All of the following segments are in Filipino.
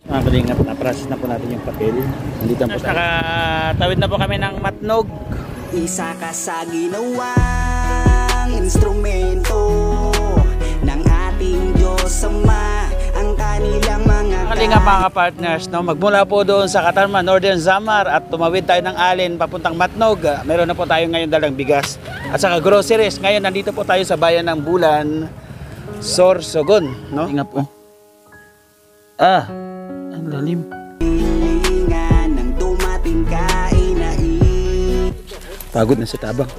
Mga kalingap, na-process na po natin yung papel. Nandito po tayo. Nakatawid na po kami ng Matnog. Isa ka sa ginawang instrumento ng ating Diyos Ama, ang kanilang mga Kalingap mga ka-partners, no? Magmula po doon sa Katarman, Northern Samar at tumawid tayo ng Alin papuntang Matnog. Meron na po tayo ngayon dalang bigas at saka groceries. Ngayon nandito po tayo sa bayan ng Bulan, Sorsogon, no? Tingnan po. Ang lalim. ng dumating kainain. Pagod na sa tabang.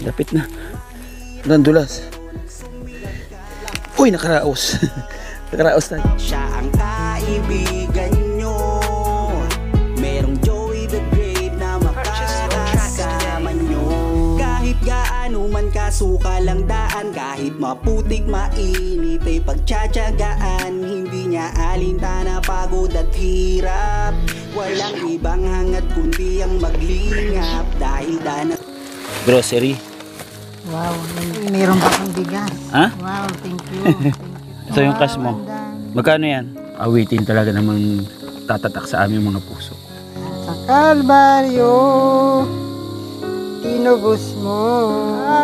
Lapit na. Dandulas. Uy, nakaraos. Nakaraos tayo. Siya ang kaibigan nyo. Merong Joey the Great na makakasama nyo. Kahit gaano man kasuka lang daan, kahit maputik mainit ay pagtsatsagaan. Hindi niya alintana pagod at hirap. Walang ibang hangad kundi ang maglingap. Dahil danat Grocery. Wow, mayroon pa kang bigas. Ha? Wow, thank you. Ito yung cash mo. Magkano yan? Awitin talaga namang tatatak sa aming mga puso. Sa Kalbaryo, tinubos mo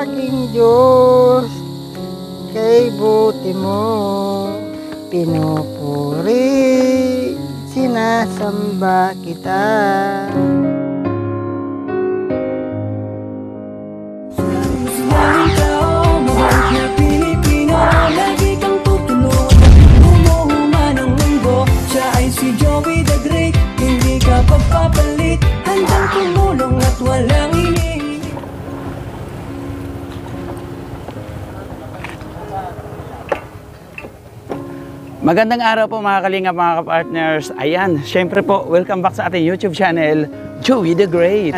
aking Diyos. Kay buti mo, pinupuri, sinasamba kita. Si Joey the Great, hindi ka pagpapalit, handang tumulong at walang hinihingi. Magandang araw po mga kalingap, mga ka-partners. Ayan, syempre po, welcome back sa ating YouTube channel, Joey the Great.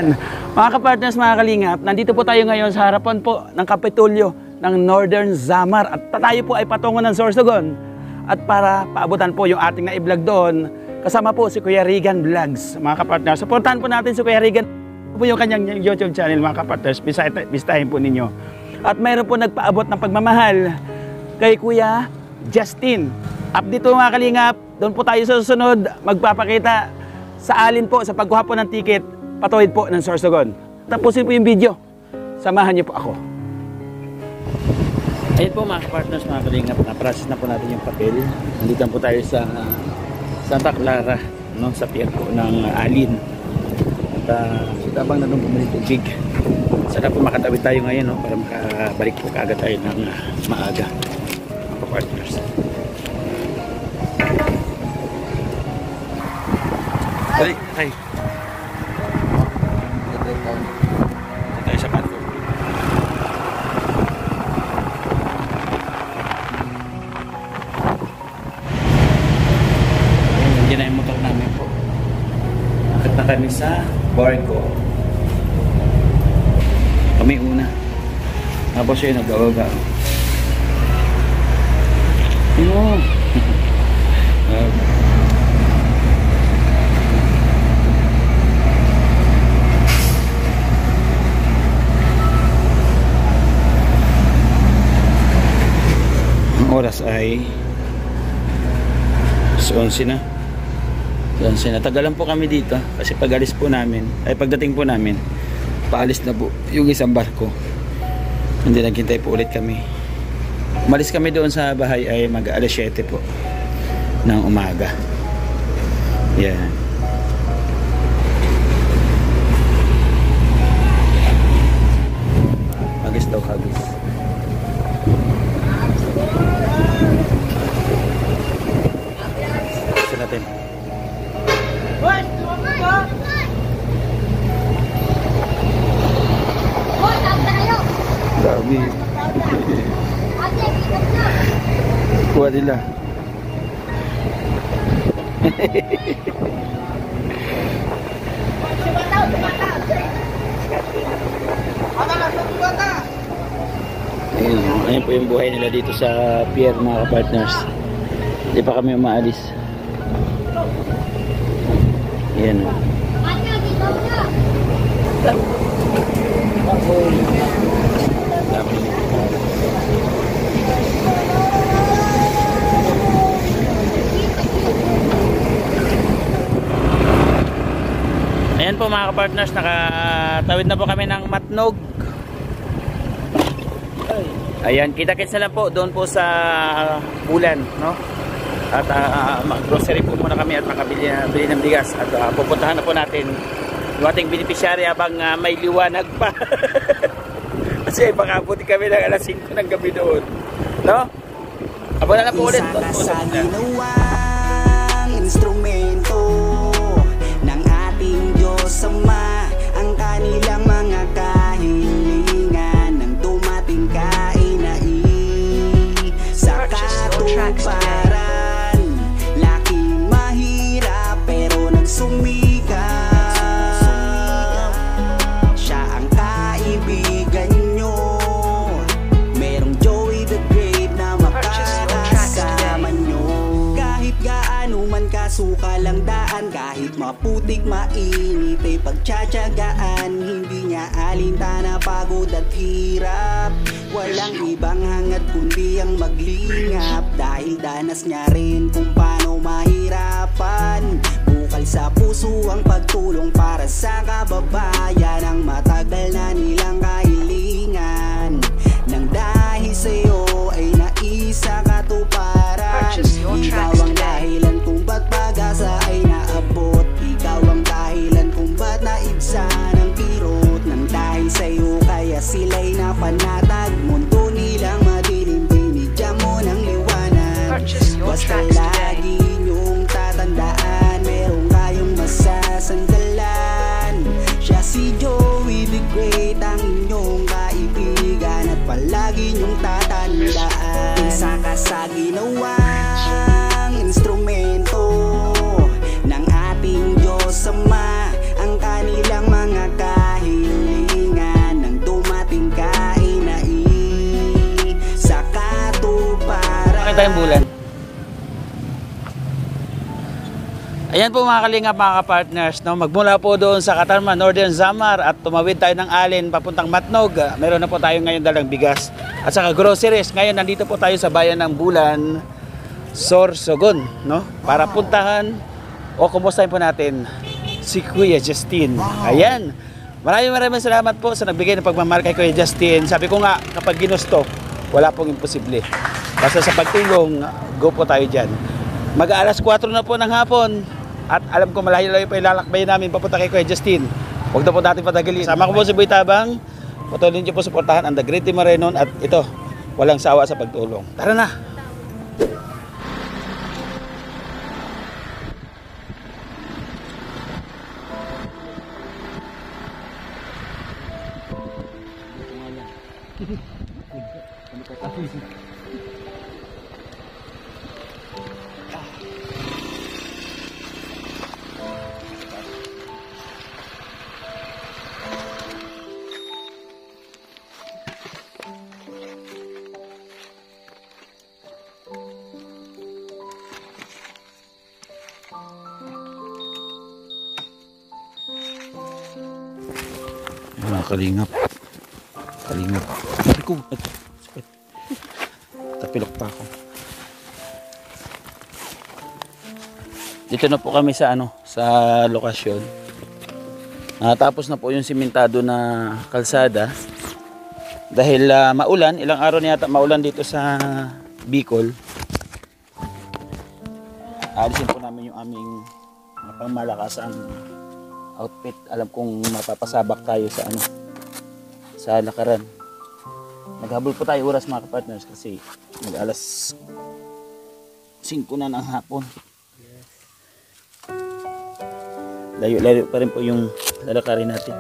Mga ka-partners, mga kalingap, nandito po tayo ngayon sa harapan po ng Kapitolyo ng Northern Samar. At tayo po ay patungo ng Sorsogon. At para paabutan po yung ating na-vlog doon, kasama po si Kuya Regan Vlogs, mga ka-partners. Supportahan po natin si Kuya Regan po yung kanyang YouTube channel, mga ka-partners. Bisitahin po ninyo. At mayroon po nagpaabot ng pagmamahal kay Kuya Justin. Update po mga kalingap, doon po tayo sa susunod magpapakita sa Alin po sa pagkuha po ng ticket patuwid po ng Sorsogon. Tapusin po yung video. Samahan niyo po ako. Ayun po mga partners, mga kalingap, na-process na po natin yung papel. Nandito po tayo sa Santa Clara, no, sa pier po ng Alin. At habang na doon bumili tubig, sana po makatawid tayo ngayon, no, para makabalik po kaagad tayo ng maaga, mga partners. Ay. Dito tayo sa kanto. Hindi na yung motor namin po. Akit na kami sa barko. Kami una. Tapos yun, nag-gawaga. Ano? Oras ay 11 na. 11 na. Tagalan po kami dito kasi pag-alis po namin, ay pagdating po namin, paalis na po yung isang barko. Hindi naghintay po ulit kami. Umalis kami doon sa bahay ay mag-alas 7 po ng umaga. Yan. Hagis daw, hagis. Natin. Dami. Kuha nila. Ayun po yung buhay nila dito sa pier, mga partners. Hindi pa kami umaalis. Yan. po mga kapartners, nakatawid na po kami ng Matnog. Ayan, kita-kits na lang po doon po sa Bulan, no? At mag-grocery po muna kami at makabili ng bigas. At pupuntahan na po natin yung ating beneficiary habang may liwanag pa. Kasi baka abuti kami ng alas 5 ng gabi doon, no? Abala na po ulit. Isa ka sa ginawang instrumento ng ating Diyos Ama, ang kanilang mga kahilingan nang dumating ka ay sa katuparan. Laki mahirap pero nagsumikap. Siya ang kaibigan nyo. Merong Joey the Great na makakasama nyo. Kahit gaano man kasuka lang daan, kahit maputik mainit ay pagtsatsagaan. Hindi niya alintana pagod at hirap. Walang ibang hangad kundi ang maglingap, dahil danas niya rin kung paano mahirapan. Bukal sa puso ang pagtulong para sa kababayan, ang matagal na nilang kahilingan. Nang dahil sa'yo ay naisa katuparan. Ikaw ang dahilan kung ba't pag-asa ay naabot. Ikaw ang dahilan kung ba't naibsa ng kirot. Nang dahil sa'yo kaya sila'y napanatag. Mundo nilang madilim, binigyan mo ng liwanag. Basta lagi niyong tatandaan, meron kayong masasandalan. Siya si Joey the Great, ang inyong kaibigan, at palagi niyong tatandaan. Isa ka sa ginawang instrumento ng ating Diyos Ama, ang kanilang mga kahilingan nang dumating ka ay sa katuparan. Bakit tayong Bulan? Ayan po mga kalingap, mga kapartners, no? Magmula po doon sa Katarman, Northern Samar, at tumawid tayo ng Alin papuntang Matnog. Meron na po tayo ngayon dalang bigas at saka groceries. Ngayon nandito po tayo sa bayan ng Bulan, Sorsogon, no? Para puntahan o kumustahin po natin si Kuya Justin. Ayan. Maraming salamat po sa nagbigay ng pagmamahal kay Kuya Justin. Sabi ko nga, kapag ginusto, wala pong imposible. Basta sa pagtulong, go po tayo dyan. Mag-aalas 4 na po ng hapon. At alam ko malayo-layo pa ilalakbay namin papunta kay Kuya Justin. Huwag na po natin patagalin. Sama ko po si Boy Tabang. Patuloy niyo po suportahan ang The Great Team Marenon. At ito, walang sawa sa pagtulong. Tara na! Mga kalingap. Sabi ko, sakit. Tapilok pa ako. Dito na po kami sa sa lokasyon. Tapos na po yung simentado na kalsada. Dahil maulan, ilang araw na yata maulan dito sa Bicol. Alisin po namin yung aming pangmalakasang outfit. Alam kong mapapasabak tayo sa sa lakaran. Naghabol po tayo oras mga kapartners kasi mag-alas 5 na ng hapon. Layo-layo pa rin po yung lalakarin natin.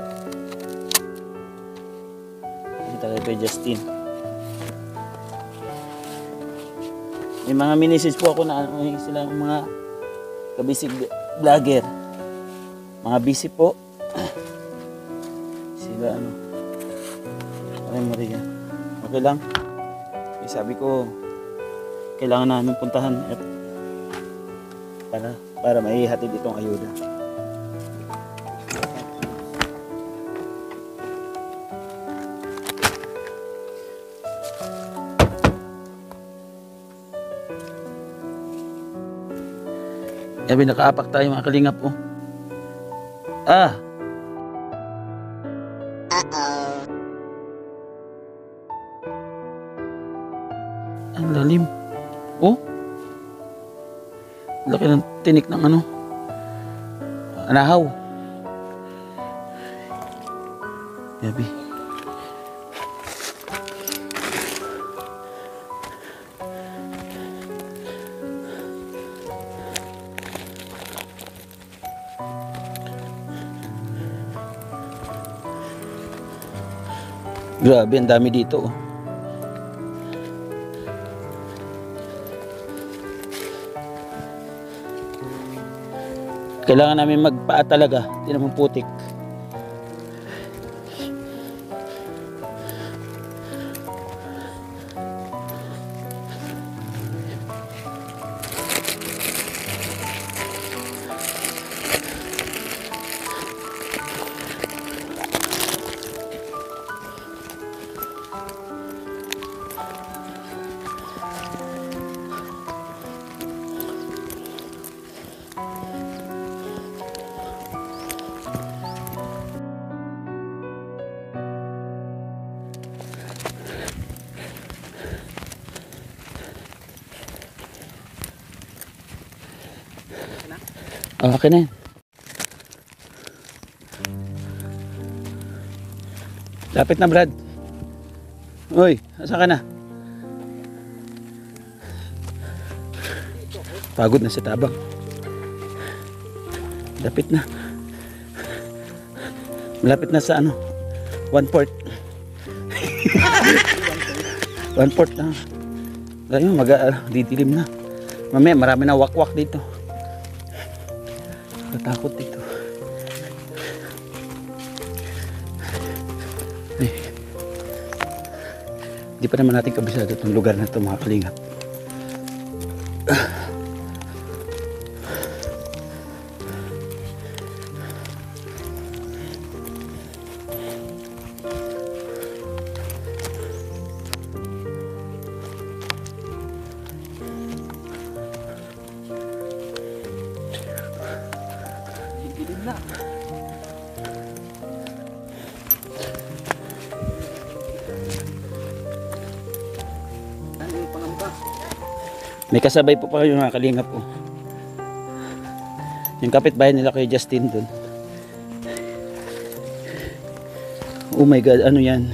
Dito kay Justin. May mga message po ako na sila mga kabisig vlogger. Mga busy po. Sila Ay Maria. Okay lang. Sabi ko kailangan namin puntahan para maihatid itong ayuda. Sabi nakaapak tayo mga kalingap oh. Lalim. Oh. Laki ng tinik ng ano. Anahaw. Gabi. Grabe, ang dami dito. Oh. Kailangan namin magpaa talaga. Hindi naman putik. Okay na yan. Lapit na, Brad. Uy, asa ka na? Pagod na si Tabang. Lapit na. Malapit na sa ano? 1/4. 1/4 na. Ayun, didilim na. Mamaya, marami na wakwak dito. Katakot dito. Ay. Hindi pa naman natin kabisado itong lugar na ito, mga kalingap. May kasabay po pa kayo, mga kalingap po. Yung kapitbahay nila kay Justin dun. Oh my God, ano yan?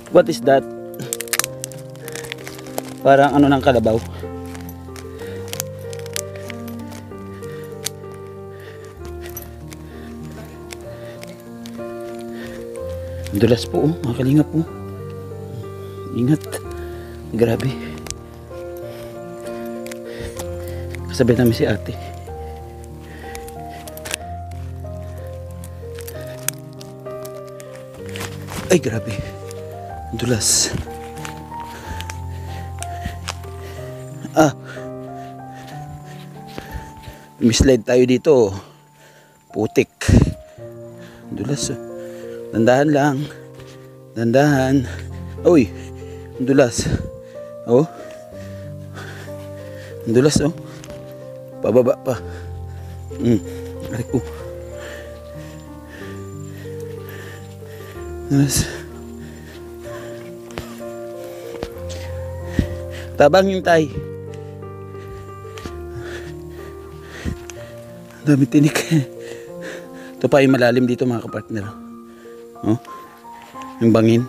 What is that? Parang ano ng kalabaw. Dulas po, mga kalingap po. Ingat. Grabe. Kasabay namin si ate. Ay, grabe. Dulas. Mislide tayo dito. Putik. Dulas. Dandahan lang. Dandahan. Uy. Dulas. Oh. Dulas, oh. Pababa pa. Aray ko. Dulas. Tabang yung tay. Dami tinik. Ito pa yung malalim dito, mga kapartner. Oh. Yung bangin.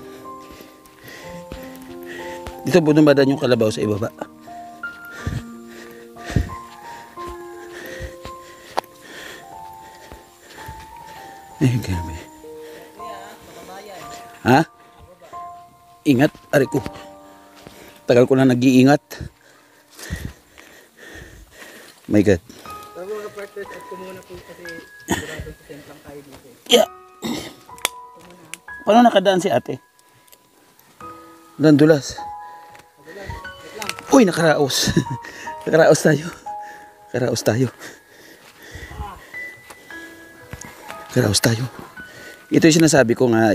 Dito bumadan yung kalabaw sa ibaba. Eh, grabe. Ha? Ingat, ari ko. Tagal ko na nag-iingat. My God. Yeah. Paano nakadaan si ate? Dulas. Uy, nakaraos. Nakaraos tayo. Nakaraos tayo. Nakaraos tayo. Ito yung sinasabi ko nga,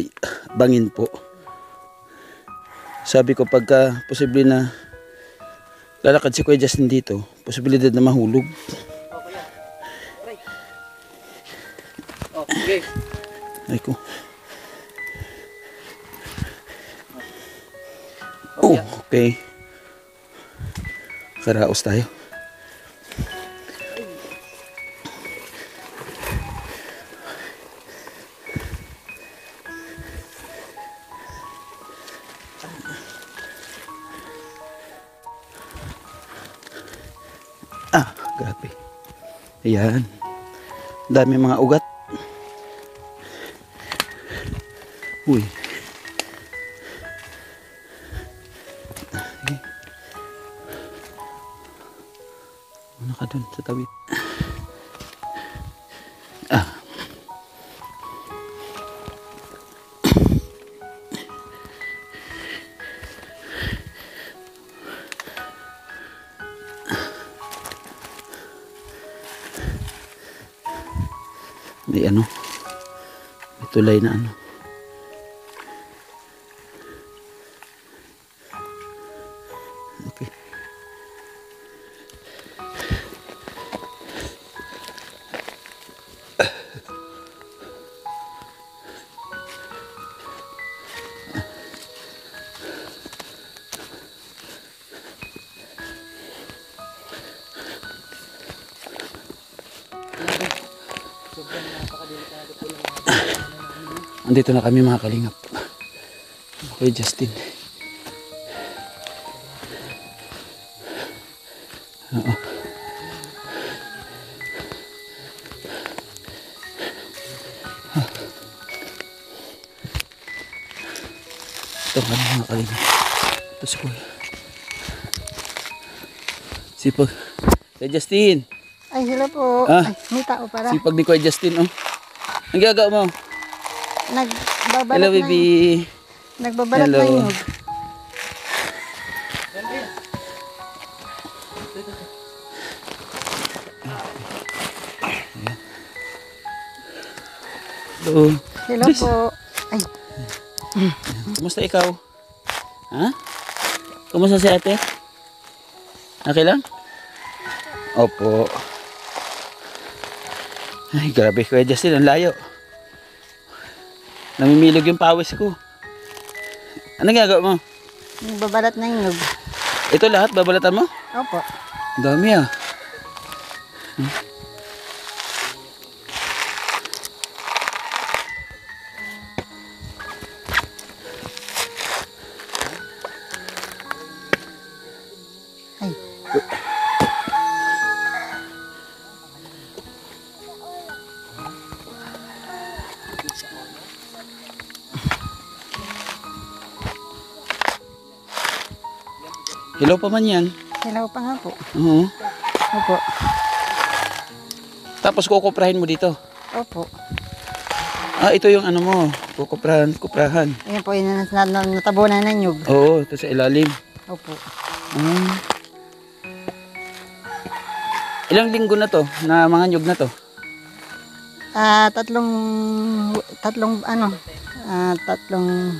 bangin po. Sabi ko pagka posible na lalakad si Kuya Justin dito, posibilidad na mahulog. Okay. Ay ko. Okay. Karaos tayo. Ah, grabe. Ayan. Dami mga ugat. Uy. Ano ka dun sa tawid? Ah. May ano? May tulay na ano? Okay. Andito na kami mga kalingap. Okay, Justin. Oo. Ito kami mga kalingap. Ito school. Sipag. Kuya Justin. Ay, hello po. Ah. Ay, may tao para. Sipag ni Kuya Justin, oh. Ang gagawa mo? Nagbabalat Hello, na baby. Nagbabalat na Hello. yun. Hello. Hello Please. po. Ay, Kumusta ikaw? Ha? Kumusta si ate? Okay lang? Opo. Ay, grabe Kuya Justin, ang layo. Namimilog yung pawis ko. Anong gagawa mo? nagbabalat na yun. Ito lahat, babalatan mo? Opo. Ang dami ah. Ay, Hello pa man yan. hello pa nga po. Oo. Opo. Tapos kukuprahin mo dito. Opo. Ah, ito yung ano mo. Kuprahan. Ayan po, yun natabunan ng nyug. Oo, ito sa ilalim. Opo. Ah. Ilang linggo na to, na mga nyug na to? Tatlong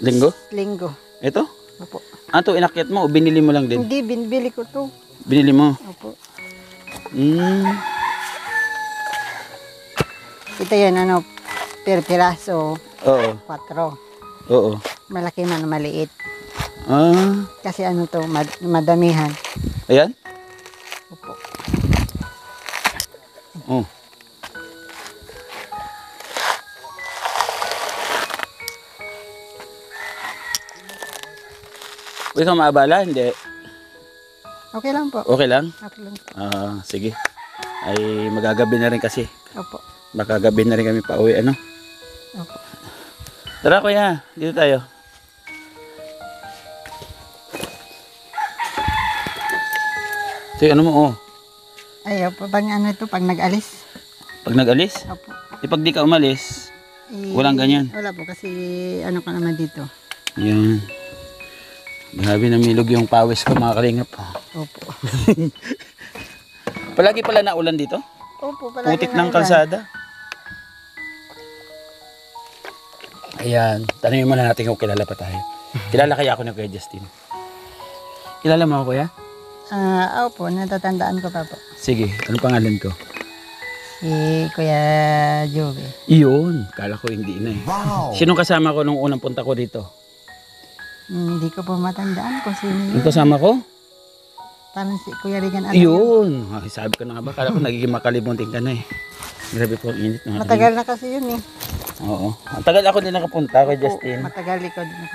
Linggo? linggo. Ito? Opo. Ah, ito inakyat mo o binili mo lang din? Hindi, binibili ko to. Binili mo? Opo. Ito yun, per piraso, Oo. 4. Oo. Malaki man, maliit. Ah, Kasi to, madamihan. ayan? Opo. Oh. Huwag kang maabala, hindi. Okay lang po. Okay lang? Okay lang. Ah, sige. Ay, magagabi na rin kasi. Opo. Baka gabi na rin kami pa uwi, ano? Opo. Tara kuya, dito tayo. So, ano mo, oh. Ay, opo. Pag pag nag-alis. Pag nag-alis, Opo. pag di ka umalis, walang ganyan. Wala po kasi ka naman dito. Yan. Grabe na milog yung pawis ko mga kalingap. Opo. Palagi pala naulan dito? Opo, palagi Putik na ng ulan. kalsada. Ayan. Tanungin muna natin kung kilala pa tayo. Kilala kaya ako ni Kuya Justin? Kilala mo ako kuya? Opo, natatandaan ko pa po. Sige, ano pangalan ko? Si Kuya Joey. Iyon. Kala ko hindi na eh. Wow. Sinong kasama ko nung unang punta ko dito? Hindi ko po matandaan kung sino Yung yun. kasama ko? Parang si Kuya Regan. Yun. Ay, sabi ko na nga ba, kala ko nagiging makalimutin ka na eh. Grabe po ang init. Mga Matagal na kasi yun eh. Oo. Ang tagal ako din nakapunta kay Justin. Matagal ikaw din ako.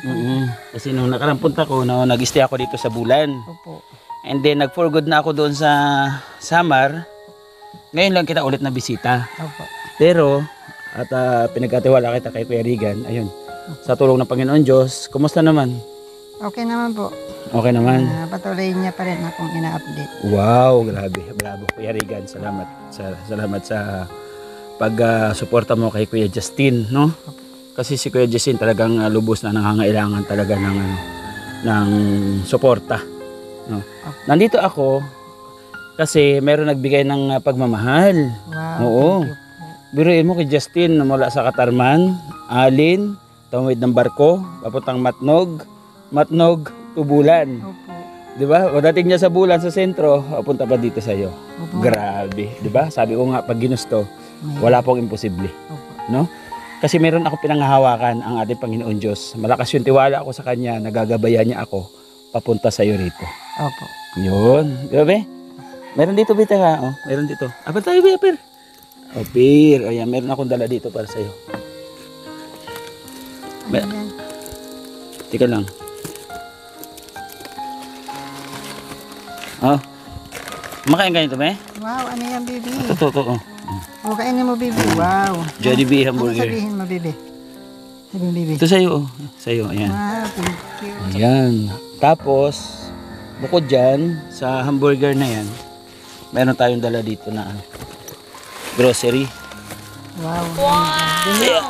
Kasi nung nakarang punta ko, nag-stay ako dito sa Bulan. Opo. And then nag-for good na ako doon sa Samar. Ngayon lang kita ulit na bisita. Opo. Pero, at pinagkatiwala kita kay Kuya Regan, ayun, sa tulong ng Panginoon Diyos, kumusta naman? Okay naman po. Okay naman. Patuloy niya pa rin akong ina-update. Wow, grabe. Bravo, Kuya Regan. Salamat. Salamat sa pag-suporta mo kay Kuya Justin, no? Kasi si Kuya Justin talagang lubos na nangangailangan talaga ng suporta, no? Nandito ako kasi meron nagbigay ng pagmamahal. Wow. Oo. Thank you. Biruin mo kay Justin na mula sa Katarman, Alin, tumawid ng barko, papuntang Matnog, Tubulan. Opo. 'Di ba? Pagdating niya sa Bulan sa sentro, papunta pa dito sa iyo. Opo. Grabe, 'di ba? Sabi ko nga pag ginusto, wala pong imposible, Opo. no? Kasi meron ako pinanghahawakan ang ating Panginoon Diyos. Malakas yung tiwala ako sa kanya, nagagabayan niya ako papunta sa iyo rito. Opo. 'Yun, grabe. Meron dito bita ka, oh. Meron dito. Apa tayo, Pir? Oh, Pir. Ayan, meron akong dala dito para sa iyo. Ano yan? Tika lang. Oh. Makain ka nito, me? Wow, ano yan, baby? Ito. Oh. O, kainin mo, baby. Wow. Jollibee Ano hamburger. sabihin mo, baby? Sabihin, baby. Ito sa'yo, oh. Sa'yo, ayan. Wow, thank you. Ayan. Tapos, bukod dyan, sa hamburger na yan, meron tayong dala dito na grocery. Wow. Kaya,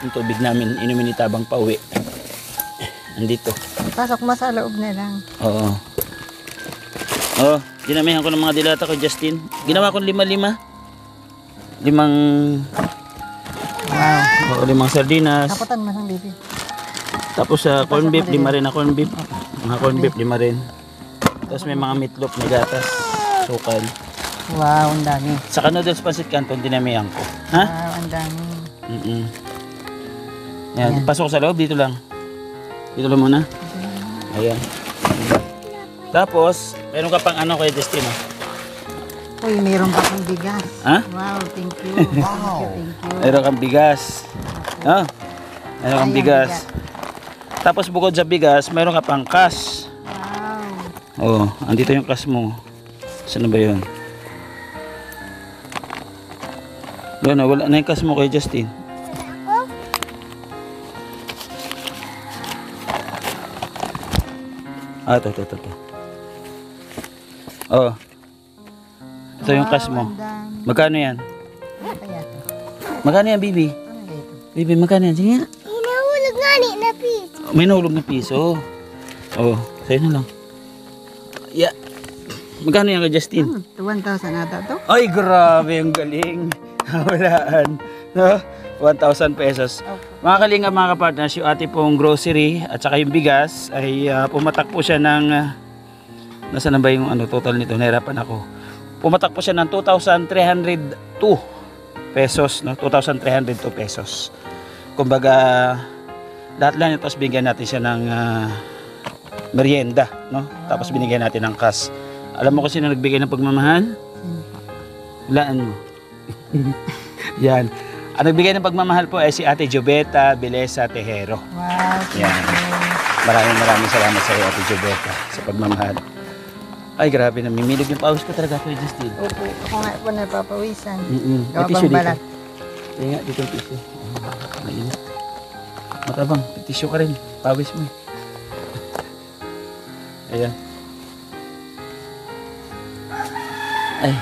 yung tubig namin, inumin ni Tabang pauwi. Andito. Pasok mo sa loob na lang. Oo. Oh, ginamihan ko ng mga dilata ko, Justin. Ginawa ko 5-5. Wow. 5 sardinas. Kaputan mo sang, baby. Tapos sa corn beef, 5 rin na corn beef. Mga corn beef, 5 rin. Tapos may mga meatloaf na gatas. Sukal. Wow, ang dami. Saka noodles pancit canton, dinamihan ko. Ha? Wow, ang dami. Yan, pasok sa loob, dito lang. Dito lang muna. Ayan. Tapos, meron ka pang ano kay Justin, oh. Uy, mayroon pa kang bigas. Ha? Wow, thank you. Wow. Thank you. Meron kang bigas. Oh, meron kang Ayan, bigas. Tapos bukod sa bigas, meron ka pang cash. Wow. Oh, andito yung cash mo. Saan na ba yun? Doon, wala na yung cash mo kay Justin. Ito. Oh. Ito yung cash mo. Ang dami. Magkano yan? Ano kaya to? Magkano yan, Bibi? Ano kaya to? Bibi, magkano yan? Sige nga. Hinahulog nga ni na piso. May nahulog na piso. Oh, sa'yo na lang. Yeah. Magkano yan kay Justin? 1,000 ata to? Ay, grabe, ang galing. Walaan. No? 1,000 pesos. Mga kalinga, mga kapartners, yung ate pong grocery at saka yung bigas ay pumatak po siya ng nasaan na ba yung total nito? Nahirapan ako. Pumatak po siya ng 2,302 pesos, no? 2,302 pesos. Kumbaga, lahat lang ito, tapos bigyan natin siya ng merienda, no? Tapos binigyan natin ng cash. Alam mo kung sino nagbigay ng pagmamahal? Hulaan mo. Yan. Ang nagbigay ng pagmamahal po ay si Ate Jobeta Beleza Tejero. Wow, thank Yan. you. Maraming salamat sa iyo, Ate Jobeta, sa pagmamahal. Ay, grabe, namimilog yung pawis ko talaga kay Justin. Opo, ako nga po napapawisan. May Gawa tissue bang dito. balat? Kaya nga, dito yung tissue. Mainit. Matabang, tissue ka rin. Pawis mo. Ayan. Ay.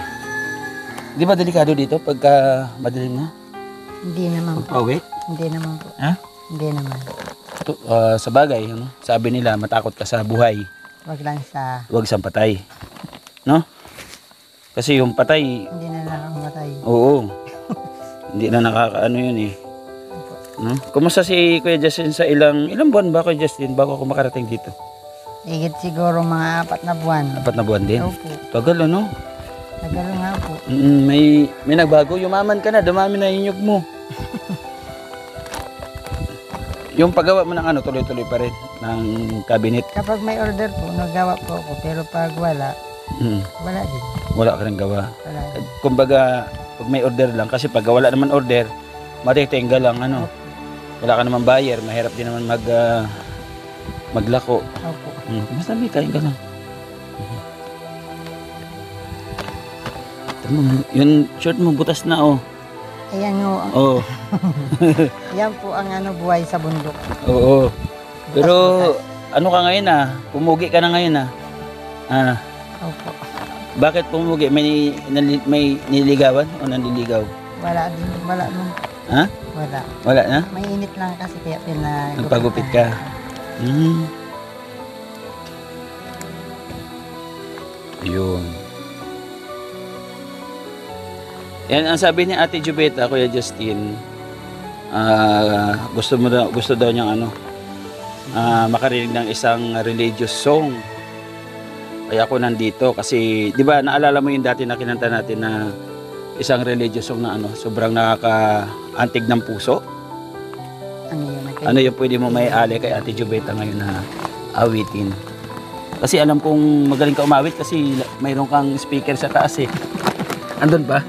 Di ba delikado dito pagka madilim na? Hindi naman po. Pagpauwi? Hindi naman po. Ha? Hindi naman. Sa bagay, ano? Sabi nila, matakot ka sa buhay. Wag lang sa... Huwag sa patay. No? Kasi yung patay, Hindi na nakakamatay. oo. Hindi na nakakaano yun eh. No? Kumusta si Kuya Justin sa ilang buwan ba Kuya Justin bago ako makarating dito? Higit siguro mga 4 na buwan. 4 na buwan din. Opo. Tagal ano? Tagal nga po. May nagbago. Yumaman ka na. Dumami na yung nyug mo. Yung paggawa mo ng tuloy-tuloy pa rin. ng cabinet. Kapag may order po, nagawa po ako. Pero pag wala, wala din. Wala ka rin gawa. Wala din. Kumbaga, pag may order lang, kasi pag wala naman order, matitingga lang, ano. Wala ka naman buyer, mahirap din naman maglako. Opo. Basta may kain ka lang. Tama, yung shirt mo butas na, oh. Ayan o. Oo. Yan po ang buhay sa bundok. Oo. Pero, Butas-butas. ano ka ngayon Pumugi ka na ngayon Opo. Bakit pumugi? May niligawan o nanliligaw? Wala din. Wala nung. Ha? Wala. Wala na? May init lang kasi kaya Nagpagupit ka? Yun. Yan ang sabi ni Ate Jubeta, Kuya Justin. Gusto daw niyang makarinig ng isang religious song. Kaya ako nandito kasi 'di ba naalala mo yung dati na kinanta natin na isang religious song na sobrang nakakaantig ng puso. Ano yung pwede mo maiali kay Ate Jubeta ngayon na awitin? Kasi alam kong magaling ka umawit kasi mayroon kang speaker sa taas eh. Andun ba?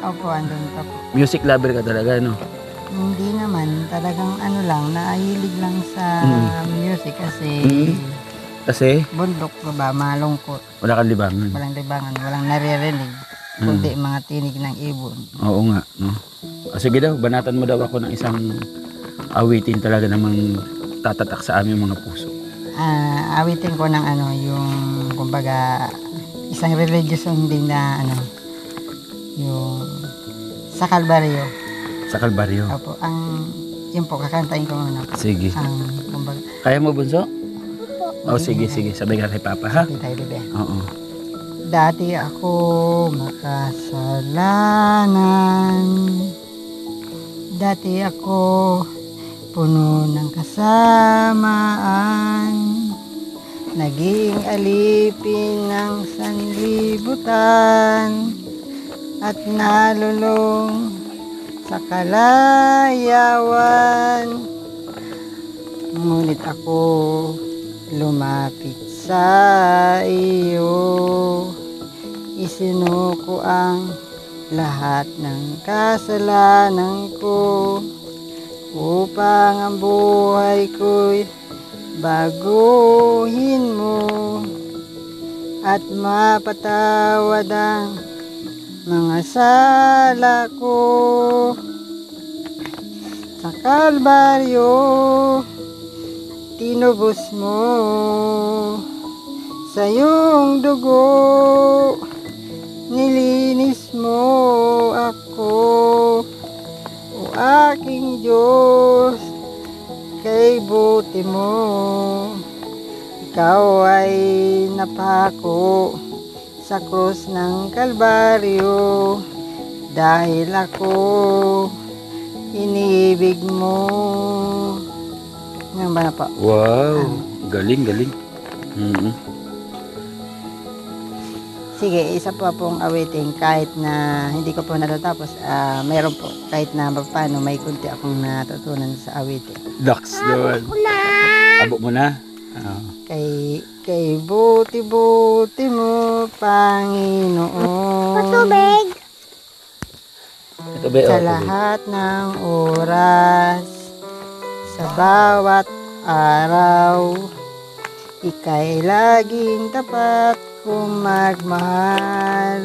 Opo, andun pa po. Music lover ka talaga, no? Hindi naman. Talagang lang, naahilig lang sa music kasi Kasi bundok pa ba, malungkot. wala kang libangan. Walang libangan, walang naririnig. Kundi mga tinig ng ibon. Oo nga, no? Sige daw, banatan mo daw ako ng isang awitin talaga namang tatatak sa aming mga puso. Awitin ko ng yung kumbaga isang religious song din na yung sa Kalbaryo. Sa Kalbaryo. Opo, yun po, kakantayin ko muna. Sige. Kumbaga, Kaya mo, Bunso? Oh, sige. Sabay ka kay Papa, ha? hindi tayo bebe. Oo. Dati ako makasalanan. Dati ako puno ng kasamaan. Naging alipin ng sanlibutan at nalulong sa kalayawan. Ngunit ako lumapit sa iyo, isinuko ang lahat ng kasalanan ko upang ang buhay ko'y baguhin mo at mapatawad ang mga sala ko. Sa Kalbaryo tinubos mo sa iyong dugo, nilinis mo ako, o aking Diyos, kay buti mo. Ikaw ay napako sa krus ng Kalbaryo dahil ako inibig mo. Yan ba na po? Wow, galing. Sige, isa po pong awitin kahit na hindi ko po natatapos. Mayroon po kahit na paano may kunti akong natutunan sa awitin. Ducks doon. Abo mo na? Kay buti-buti mo, Panginoon. Patubig. Ito ba? Sa lahat ng oras, sa bawat araw, ika'y laging tapat kung magmahal.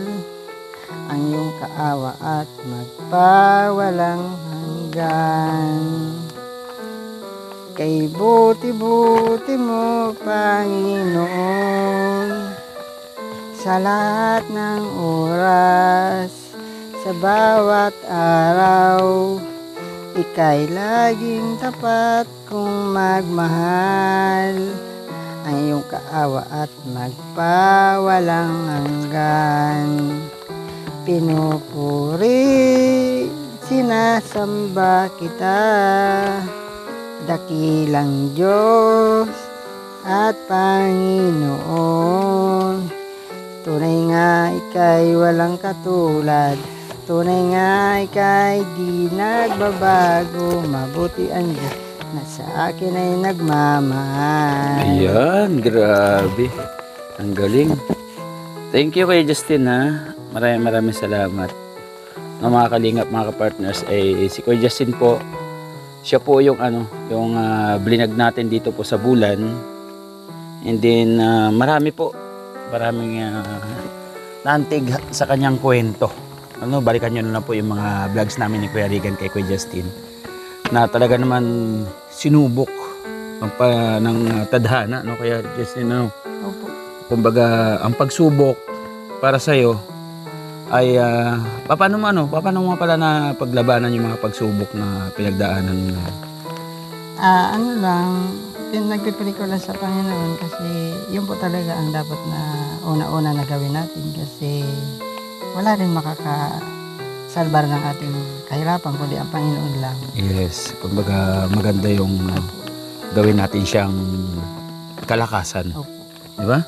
Ang iyong kaawa at magpawalang hanggan. Kay buti-buti mo, Panginoon, sa lahat ng oras, sa bawat araw, ika'y laging tapat kung magmahal. Ang iyong kaawa at magpawalang hanggan. Pinupuri, sinasamba kita, dakilang Diyos at Panginoon. Tunay nga ika'y walang katulad, tunay nga ika'y di nagbabago. Mabuti ang Diyos na sa akin ay nagmamahal. Ayan, grabe. Ang galing. Thank you kay Justin ha. Maraming salamat. No, mga kalingap, mga kapartners, ay si Kuya Justin po, siya po yung blinag natin dito po sa Bulan. And then maraming naantig sa kanyang kwento. Balikan nyo na lang po yung mga vlogs namin ni Kuya Regan kay Kuya Justin, na talaga naman sinubok ng tadhana, no, Kuya Justin, no? Opo. Kumbaga, ang pagsubok para sa'yo ay paano mo pala na paglabanan yung mga pagsubok na pinagdaanan mo? Ano lang, nagpipelikula sa Panginoon kasi yun po talaga ang dapat na una-una na gawin natin kasi wala rin makakasalbar ng ating kahirapan kundi ang Panginoon lang. Yes, kumbaga maganda yung gawin natin siyang kalakasan. Opo. Di ba?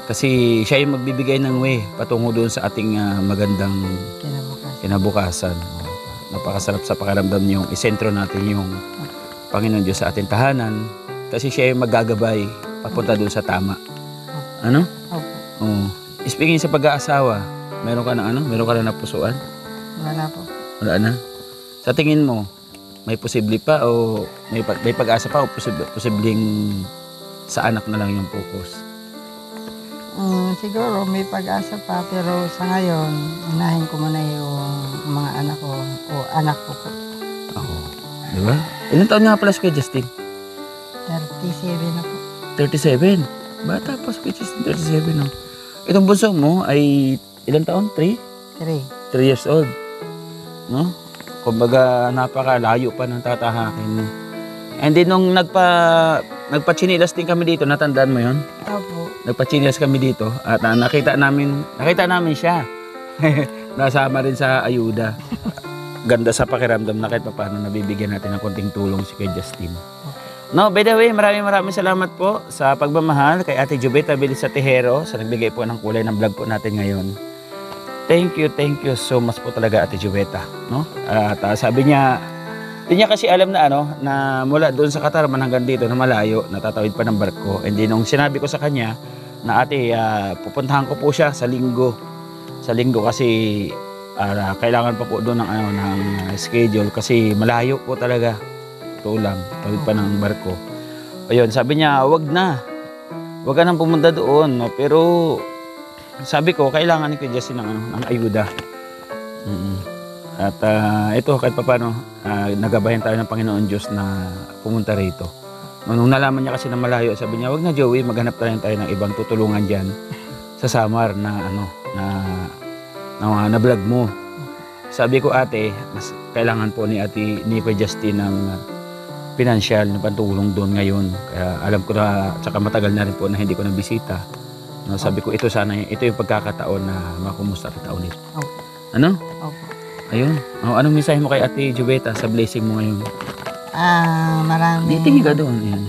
Kasi siya yung magbibigay ng way patungo doon sa ating magandang kinabukasan. Napakasarap sa pakiramdam yung isentro natin yung Panginoon Diyos sa ating tahanan kasi siya yung maggagabay papunta doon sa tama. Ano? Opo. Oo. Speaking sa pag-aasawa, meron ka na napusuan? Wala po. Wala na? Sa tingin mo, may posible pa o may pag-asa pa o posibleng sa anak na lang yung focus? Siguro may pag-asa pa pero sa ngayon, unahin ko muna yung mga anak ko o anak ko po. Oo. Di ba? Ilan taon nga pala si Kuya Justin? 37 na po. 37. Bata pa si Kuya Justin, 37, no? Itong bunso mo ay ilang taon? 3 years old. No? Kumbaga, napakalayo pa ng tatahakin mo. And then, nung nagpa-chinilas din kami dito, natandaan mo yon? Opo. Nagpa-chinilas kami dito at nakita namin siya. Nasama rin sa ayuda. Ganda sa pakiramdam na kahit paano nabibigyan natin ng konting tulong si Kuya Justin. No, by the way, maraming salamat po sa pagmamahal kay Ate Jubeta Belisa Tejero sa nagbigay po ng kulay ng vlog po natin ngayon. Thank you so much po talaga, Ate Jubeta, no? At sabi niya, hindi niya kasi alam na na mula doon sa Katarman hanggang dito na malayo, natatawid pa ng barko. And then nung sinabi ko sa kanya na ate, pupuntahan ko po siya sa linggo. Sa linggo kasi kailangan pa po doon ng schedule kasi malayo po talaga. Ito lang, tawid pa ng barko. Ayun, sabi niya, wag ka nang pumunta doon, no? Pero sabi ko, kailangan ni Kuya Justin ng ayuda. At ito, kahit paano, nagabayan tayo ng Panginoon Diyos na pumunta rito. Nung nalaman niya kasi na malayo, sabi niya, wag na Joey, maghanap tayo ng ibang tutulungan dyan sa Samar na na vlog mo. Sabi ko, ate, mas kailangan po ni Kuya Justin ng pinansyal na pantulong doon ngayon. Kaya alam ko na, tsaka matagal na rin po na hindi ko nabisita. No, sabi ko, ito yung pagkakataon na makumusta kita ulit. Opo. Ano? Opo. Ayun. Anong mensahe mo kay Ate Jubeta sa blessing mo ngayon? Maraming... Tingin ka doon. Yan.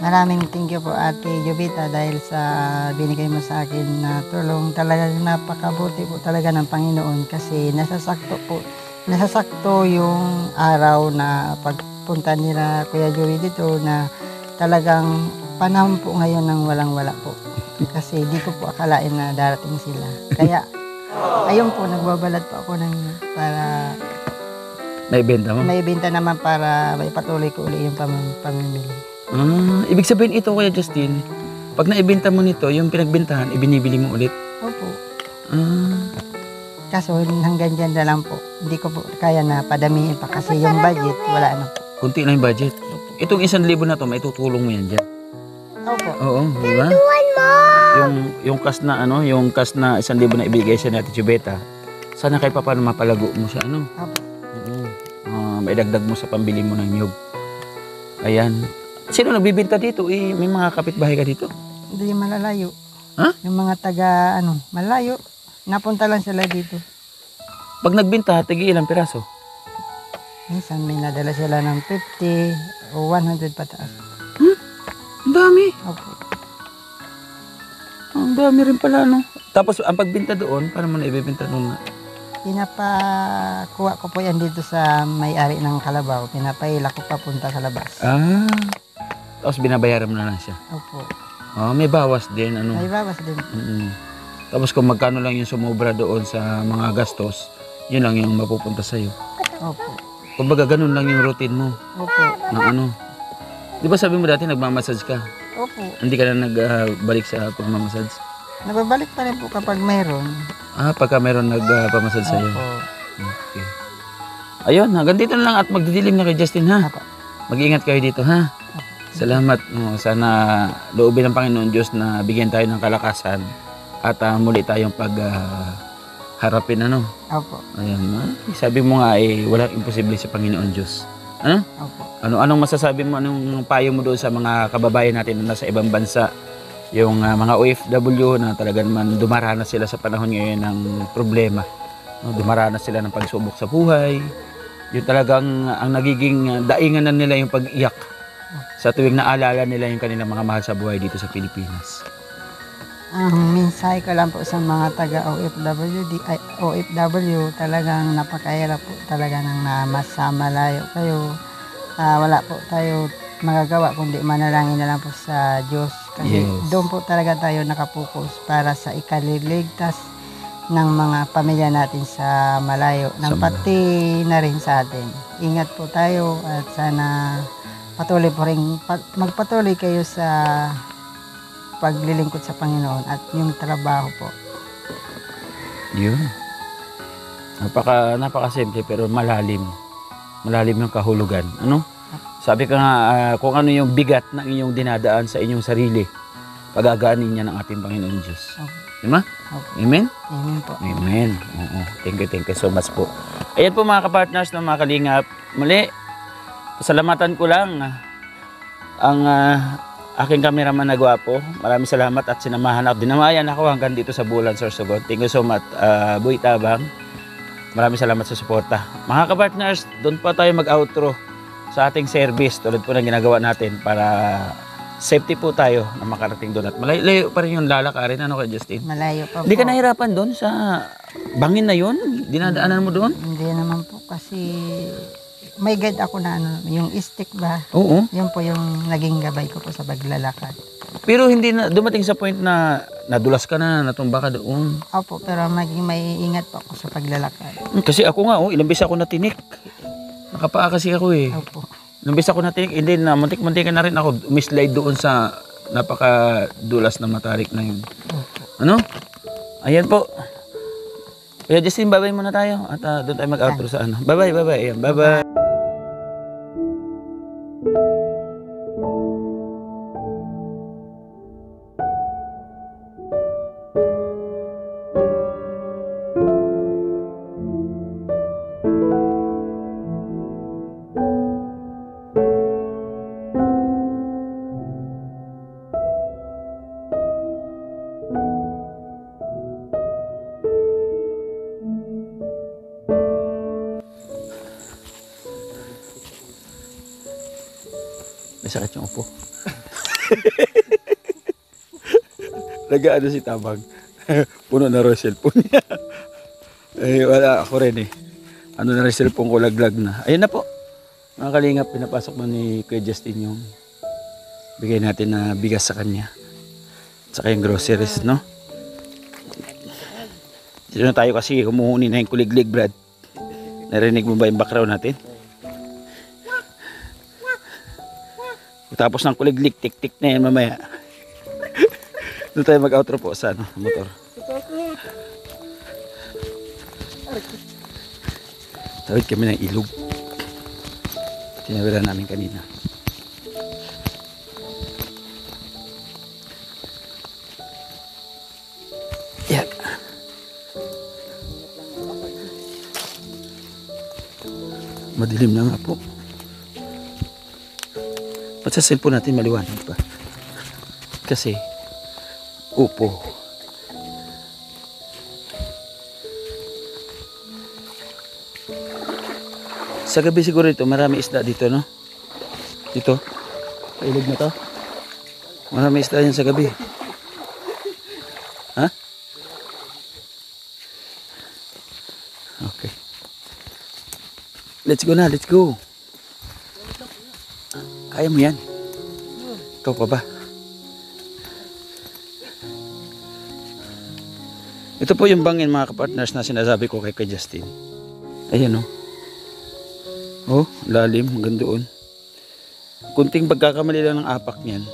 Maraming thank you po Ate Jubeta dahil sa binigay mo sa akin na tulong. Talagang napakabuti po talaga ng Panginoon kasi nasasakto yung araw na pagpunta nila Kuya Joey dito na talagang panahon po ngayon ng walang-wala po. Kasi di ko po akalain na darating sila. Kaya ayun po, nagbabalat po ako para may benta mo? may benta naman para may patuloy ko uli yung pamimili. Ibig sabihin ito, Kuya Justin, pag naibenta mo nito, yung pinagbentahan, ibinibili mo ulit? Opo. Kaso hanggang dyan na lang po. Hindi ko po kaya na padamihin pa kasi yung budget, wala na po. Kunti na yung budget. Itong 1,000 na to, may tutulong mo yan dyan. Opo. Oo, di ba? Yung cash na yung cash na 1,000 na ibigay siya ni Ate Jubeta, sana kahit paano mapalago mo siya, Opo. Maidagdag mo sa pambili mo ng nyug. Ayan. Sino nagbibenta dito? May mga kapitbahay ka dito? Hindi malalayo. Ha? Yung mga taga malayo. Napunta lang sila dito. Pag nagbenta, tigi ilang piraso? Minsan may nadala sila ng 50 o 100 pataas. Ang dami. Opo. Ang dami rin pala, no? Tapos, ang pagbenta doon, paano mo na ibibenta doon? pinapakuha ko po yan dito sa may-ari ng kalabaw. Pinapaila ko papunta sa labas. Tapos binabayaran mo na lang siya. Opo. May bawas din, ano. May bawas din. Tapos kung magkano lang yung sumobra doon sa mga gastos, yun lang yung mapupunta sa'yo. Opo. Kumbaga, ganun lang yung routine mo. Opo. Na ano. Di ba sabi mo dati nagmamassage ka? Opo. Hindi ka na nagbalik sa pagmamassage? Nababalik pa rin po kapag mayroon. Pagka meron nagpamassage sa'yo. Opo. Okay. Ayun, hanggang dito na lang at magdidilim na kay Justin, ha? Opo. Mag-iingat kayo dito, ha? Salamat. Sana loobin ng Panginoon Diyos na bigyan tayo ng kalakasan at muli tayong harapin, ano? Opo. Ayan, sabi mo nga walang imposible sa Panginoon Diyos. Ano? Opo. Anong masasabi mo, anong payo mo doon sa mga kababayan natin na nasa ibang bansa, yung mga OFW na talaga naman dumaranas sila sa panahon ngayon ng problema. Dumaranas sila ng pagsubok sa buhay. Yung talagang ang nagiging daingan na nila yung pag-iyak sa tuwing naalala nila yung kanilang mga mahal sa buhay dito sa Pilipinas. Ang mensahe ko lang po sa mga OFW, talagang napakahirap po talaga nang nasa malayo kayo. Wala po tayo magagawa kundi manalangin na lang po sa Diyos. Kasi doon po talaga tayo nakapokus para sa ikaliligtas ng mga pamilya natin sa malayo. Nang pati na rin sa atin. Ingat po tayo at sana patuloy po rin, magpatuloy kayo sa paglilingkod sa Panginoon at yung trabaho po. Yun. Napaka-simple pero malalim. Malalim yung kahulugan. Ano? Sabi ka nga, kung ano yung bigat ng inyong dinadaan sa inyong sarili, pagagaanin niya ng ating Panginoon Diyos. Okay. Diba? Okay. Amen? Amen po. Amen. Oo. Thank you so much po. Ayan po mga kapartners ng mga kalingap. Muli, pasalamatan ko lang ang aking cameraman na gwapo. Maraming salamat at sinamahan ako. Dinamayan ako hanggang dito sa Bulan, Sorsogon. Thank you so much, Boy Tabang. Maraming salamat sa suporta. Mga kapartners, doon pa tayo mag-outro sa ating service tulad po ng ginagawa natin para safety po tayo na makarating doon. At malayo pa rin yung lalakarin. Ano kay Justin? Malayo pa po. Hindi ka nahirapan doon sa bangin na yun? Dinadaanan mo doon? Hindi naman po kasi may guide ako na yung stick ba? Oo. Yun po yung naging gabay ko po sa paglalakad. Pero hindi na dumating sa point na nadulas ka na, natumba ka doon. Opo, pero maging may ingat po ako sa paglalakad. Kasi ako nga, ilang beses ako natinik. Nakapaa kasi ako eh. Opo. Ilang beses ako natinik, hindi na, muntik-muntikan na rin ako. Umislide doon sa napakadulas na matarik na yun. Opo. Ano? Ayan po. Kaya Justin, bye-bye muna tayo. At doon tayo mag-outro sa ano. Bye-bye. Ayan, bye-bye. May sakit yung upo. Nag-ano si Tabang. Puno na raw cellphone niya. Wala ako rin eh. Ano na rin cellphone ko, laglag na. Ayun na po. Mga kalingap, pinapasok mo ni Kuya Justin yung bigay natin na bigas sa kanya. Tsaka yung groceries, no? Dito na tayo kasi humuhuni na yung kuliglig, Brad. Narinig mo ba yung background natin? Tapos ng kuliglig, tik-tik na yan mamaya. Doon tayo mag-outro po sa motor. Tawid kami ng ilog. Tinawira namin kanina. Yan. Madilim na nga po. Ba't sa cellphone natin maliwanag pa? Kasi, upo. Sa gabi siguro ito, marami isda dito, no? Dito. Pailog na to. Marami isda yan sa gabi. Ha? Let's go na, let's go. Kaya mo yan? Ikaw pa ba? Ito po yung bangin mga kapartners na sinasabi ko kay Justin. Ayan o. Oh, lalim, hanggang doon. Kunting pagkakamali lang ng apak niyan.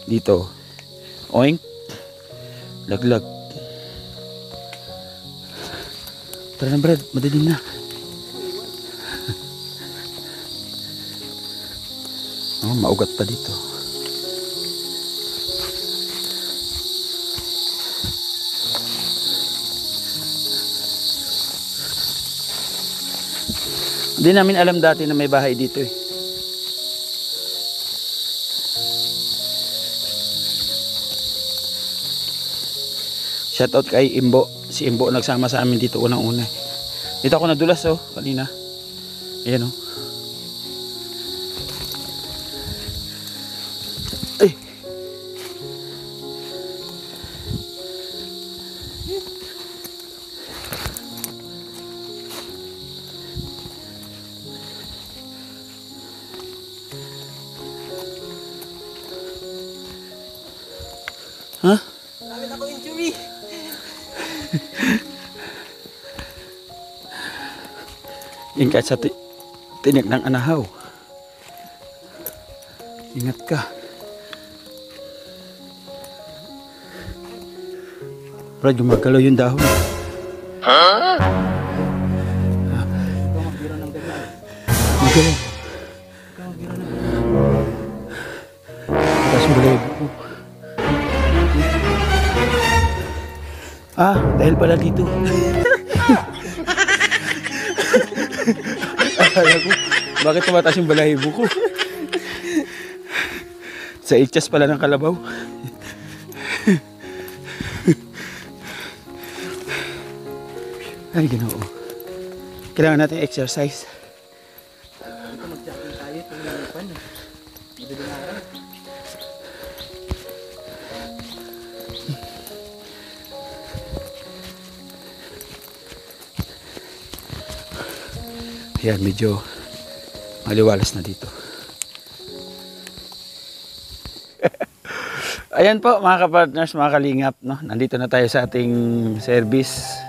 Dito. Oink. Laglag. Tara na Brad, madilim na. Oh, maugat pa dito. Hindi namin alam dati na may bahay dito eh. Shoutout kay Imbo. Si Imbo nagsama sa amin dito unang-una. Dito ako nadulas oh, kanina. Ayan oh. Ay. Ha? Damit ako injury. Yung kahit sa tinik ng anahaw. Ingat ka. Brad, gumagalaw yung dahon. Ha? Magalaw. Tapos balahibo ko. Ah, dahil pala dito. Akala ko, bakit tumataas yung balahibo ko? Sa itchas pala ng kalabaw. Ay, ginoo. Kailangan natin exercise. Mag-jogging tayo kung nalipan. Madaling araw. Ayan, medyo maliwalas na dito. Ayan po mga kapartners, mga kalingap, no? Nandito na tayo sa ating service.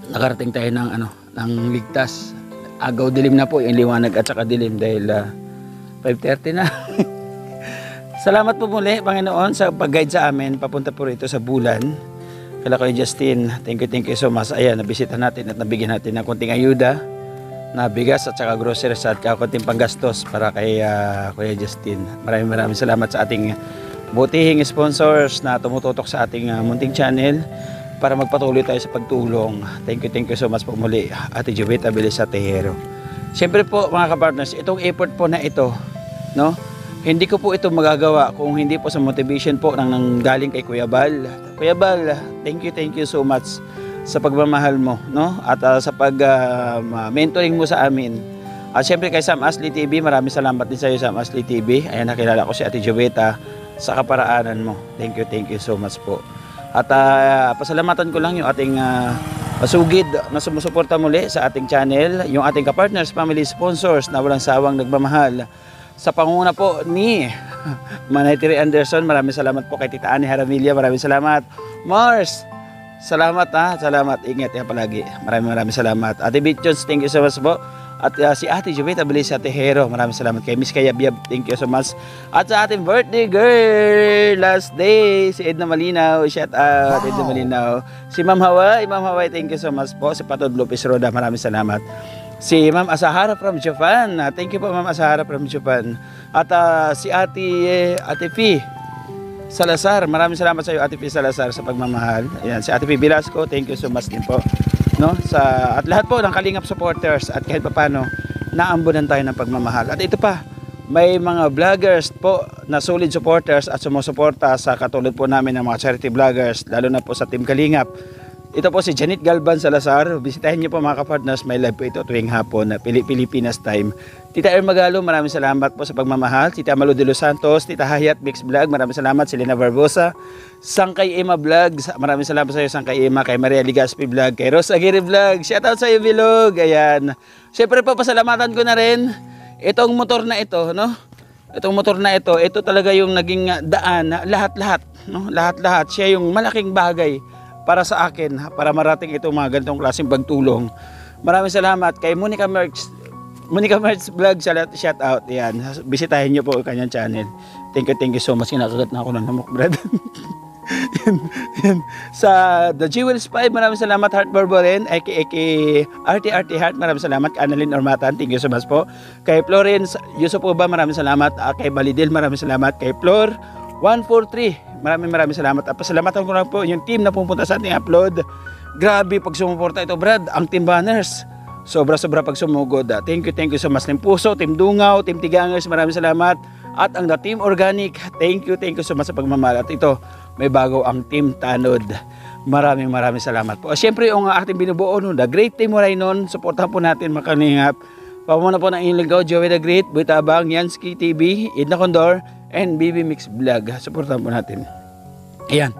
Nakarating tayo ng ligtas. Agaw dilim na po, yung liwanag at saka dilim dahil 5:30 na. Salamat po muli Panginoon sa pag-guide sa amin papunta po rito sa Bulan. Kala Kuya Justin, thank you so much. Ayan, nabisita natin at nabigyan natin ng konting ayuda na bigas at saka groceries at konting panggastos para kay Kuya Justin. Maraming salamat sa ating butihing sponsors na tumututok sa ating munting channel para magpatuloy tayo sa pagtulong. Thank you so much po muli, Ate Jovita Belisa Tejero. Siyempre po mga kapartners, itong effort po na ito, no? Hindi ko po ito magagawa kung hindi po sa motivation po ng galing kay Kuya Bal. Kuya Bal, thank you so much sa pagmamahal mo, no? At sa pag-mentoring mo sa amin. At syempre kay Sam Ashley TV, maraming salamat din sa iyo Sam Ashley TV. Ayan, nakilala ko si Ate Jovita sa kaparaanan mo. Thank you so much po. At pasalamatan ko lang yung ating masugid na sumusuporta muli sa ating channel, yung ating kapartners, family sponsors na walang sawang nagmamahal. Sa pangunguna po ni Manay Tiri Anderson, maraming salamat po kay Tita Annie Haramilla, maraming salamat. Mars, salamat ha, salamat, ingat yan palagi. Maraming salamat. Ate Bitchons, thank you so much po. At si Ate Jovita Belisa Tejero, maraming salamat kay Miss Kayabyab, thank you so much. At sa ating birthday girl, last day, si Edna Malinaw, shout out, Edna Malinaw. Si Ma'am Hawaii, thank you so much po. Si Patod Lopez Roda, maraming salamat. Si Ma'am Asahara from Japan, thank you po Ma'am Asahara from Japan. At si Ate Fi Salazar, maraming salamat sa iyo Ate Fi Salazar sa pagmamahal. Ayan, si Ate Fi Velasco, thank you so much din po. No? At lahat po ng Kalingap supporters at kahit paano naambunan tayo ng pagmamahal. At ito pa, may mga vloggers po na solid supporters at sumusuporta sa katulad po namin ng mga charity vloggers, lalo na po sa Team Kalingap. Ito po si Janet Galban Salazar. Bisitahin niyo po mga kapartners. May live po ito tuwing hapon na Pilipinas time. Tita Magalo, maraming salamat po sa pagmamahal. Tita Malu de Los Santos, Tita Hayat Mix Vlog, maraming salamat. Selena Barbosa, Sangkay Emma Vlog, maraming salamat sa iyo Sangkay Emma. Kay Maria Ligaspi Vlog, kay Rose Aguirre Vlog, shoutout sa iyo Vlog. Ayan. Siyempre po pasalamatan ko na rin itong motor na ito, no? Itong motor na ito talaga yung naging daan na lahat-lahat, no? Lahat-lahat siya yung malaking bagay para sa akin, para marating itong mga ganitong klaseng pagtulong. Maraming salamat kay Monica Merch Vlog, shout out. Yan, bisitahin niyo po ang kanyang channel. Thank you so much. Kinakagat na ako ng lamok, brad. yan. Sa The Jewels 5, maraming salamat. Heart Barboren, aka RT Heart, maraming salamat. Annalyn Ormatan, thank you so much po. Kay Florence Yusuf Uba, maraming salamat. Kay Balidel, maraming salamat. Kay Flor 143, maraming salamat. At pasalamatan ko lang po yung team na pumunta sa ating upload. Grabe pag sumuporta ito, brad. Ang Team Banners, sobra pag sumugod. Thank you so much. Team Puso, Team Dungaw, Team Tigangers, maraming salamat. At ang Team Organic, thank you so much sa pagmamahal. At ito, may bago ang Team Tanod. Maraming salamat po. Siyempre yung ating binubuo nun, The Great Team Moraynon, supportahan po natin makalingap. Pamuna po ng inyong linggaw, Joey the Great, Buitabang, Yansky TV, Edna Condor, and BB Mix Vlog. Supportahan po natin. Ayan.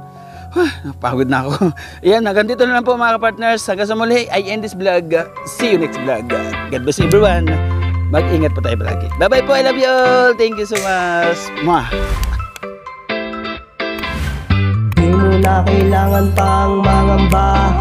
Napagod na ako. Ayan, hanggang dito na lang po mga partners. Hanggang sa muli, I end this vlog. See you next vlog. God bless everyone. Mag-ingat po tayo palagi. Bye-bye po. I love you all. Thank you so much. Mwah. Di mo na kailangan pang mangamba.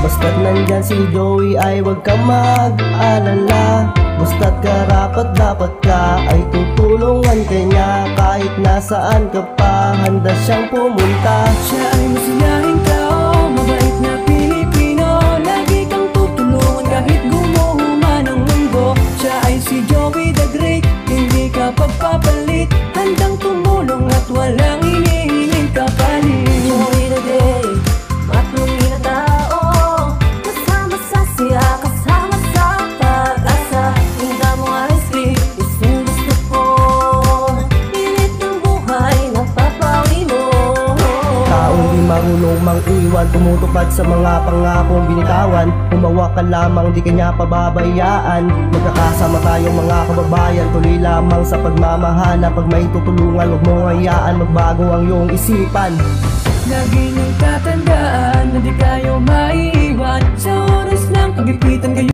Basta't nandyan si Joey ay huwag kang mag-alala. Basta't karapat dapat ka ay tutulungan kanya. Kahit nasaan ka pa, handa siyang pumunta. Siya ay masiyahing tao, mabait na Pilipino. Lagi kang tutulungan kahit gumuho man ang mundo. Siya ay si Joey the Great, hindi ka pagpapalit. Handang tumulong at walang hinihiling kapalit. Joey the Great, matulungin na tao. Kasama sa siya, kasama sa pag-asa. Hinda mo ay sweet, gustong gusto ko. Pilit ng buhay, napapawi mo. Taong di marunong mang-iwan, tumutupad sa mga pangakong binitawan. Umawa ka lamang, di kanya pababayaan. Magkakasama tayong mga kababayan, tuloy lamang sa pagmamahal. Pag may tutulungan, huwag mong hayaan, magbago ang iyong isipan. Lagi niyong tatandaan na di kayo maiiwan. Sa oras ng kagipitan kayo